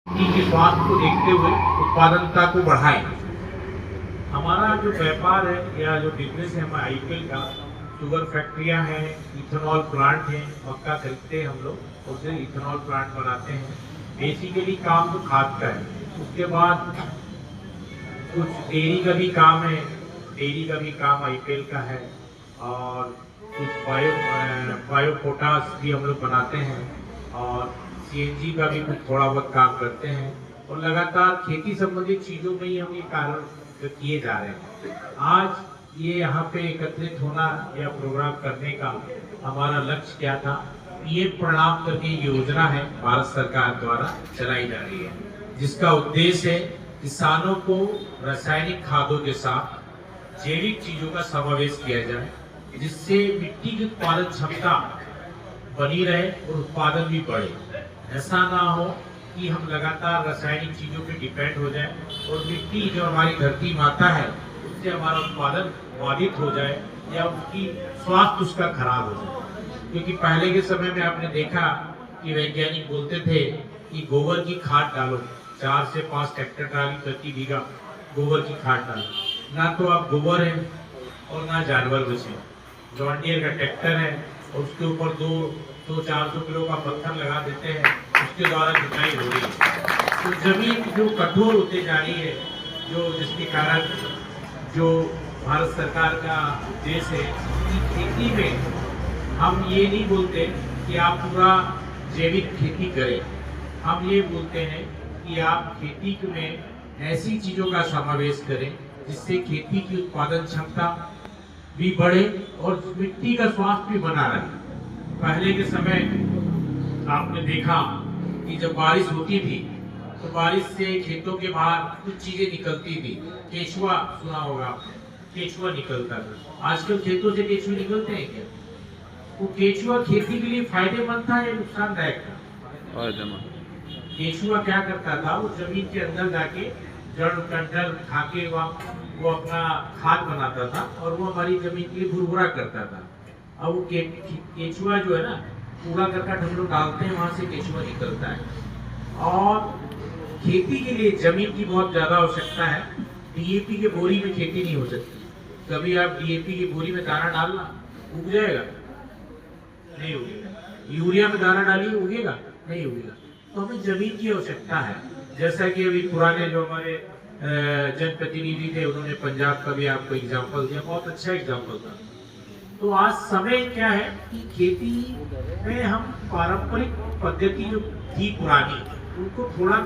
के स्वास्थ्य को देखते हुए उत्पादकता को बढ़ाएं। हमारा जो व्यापार है या जो बिजनेस है हमारा आईपीएल का, शुगर फैक्ट्रियां हैं, इथेनॉल प्लांट है, मक्का खरीदते हैं हम लोग, उससे इथेनॉल प्लांट बनाते हैं। बेसिकली काम तो खाद का है। उसके बाद कुछ डेयरी का भी काम है, डेयरी का भी काम आईपीएल का है, और कुछ बायो पोटास भी हम लोग बनाते हैं, और सीएनजी का भी कुछ थोड़ा बहुत काम करते हैं, और लगातार खेती संबंधित चीजों में ही हम ये कार्य किए जा रहे हैं। आज ये यहाँ पे एकत्रित होना या प्रोग्राम करने का हमारा लक्ष्य क्या था? ये प्रणाम करके योजना है भारत सरकार द्वारा चलाई जा रही है, जिसका उद्देश्य है किसानों को रासायनिक खादों के साथ जैविक चीजों का समावेश किया जाए, जिससे मिट्टी की उत्पादन क्षमता बनी रहे और उत्पादन भी बढ़े। ऐसा ना हो कि हम लगातार रासायनिक चीजों पे डिपेंड हो जाए और मिट्टी जो हमारी धरती माता है उससे हमारा उत्पादन बाधित हो जाए या उसकी स्वास्थ्य उसका खराब हो जाए। क्योंकि पहले के समय में आपने देखा कि वैज्ञानिक बोलते थे कि गोबर की खाद डालो, 4 से 5 ट्रैक्टर ट्राली प्रति बीघा गोबर की खाद डालो। ना तो आप गोबर है और ना जानवर बचे। जॉन डीयर का ट्रैक्टर है और उसके ऊपर 200-400 किलो का पत्थर लगा देते हैं, उसके द्वारा जुताई हो रही है। तो जमीन जो कठोर होते जा रही है, जो जिसके कारण जो भारत सरकार का उद्देश्य है कि खेती में हम ये नहीं बोलते कि आप पूरा जैविक खेती करें, हम ये बोलते हैं कि आप खेती में ऐसी चीजों का समावेश करें जिससे खेती की उत्पादन क्षमता भी बढ़े और मिट्टी का स्वास्थ्य भी बना रहे। पहले के समय आपने देखा कि जब बारिश होती थी तो बारिश से खेतों के बाहर कुछ चीजें निकलती थी। केचुआ सुना होगा आपने, केचुआ निकलता था। आजकल खेतों से केचुए निकलते हैं क्या? वो केचुआ खेती के लिए फायदेमंद था या नुकसानदायक था? केचुआ क्या करता था, वो जमीन के अंदर जाके जड़ कंडल खा के वो अपना खाद बनाता था और वो हमारी जमीन के लिए भुरभुरा करता था। अब वो केचुआ जो है ना, कूड़ा करकट हम लोग डालते हैं, वहां से केचुआ निकलता है। और खेती के लिए जमीन की बहुत ज्यादा आवश्यकता है। डीएपी के बोरी में खेती नहीं हो सकती। कभी आप डीएपी की बोरी में दाना डालना, उग जाएगा? नहीं उगेगा। यूरिया में दाना डालिए, उगेगा? नहीं उगेगा। तो हमें जमीन की आवश्यकता है। जैसा कि अभी पुराने जो हमारे जनप्रतिनिधि थे, उन्होंने पंजाब का भी आपको एग्जाम्पल दिया, बहुत अच्छा एग्जाम्पल था। तो आज समय क्या है कि खेती में हम पारंपरिक पद्धति जो थी पुरानी, उनको थोड़ा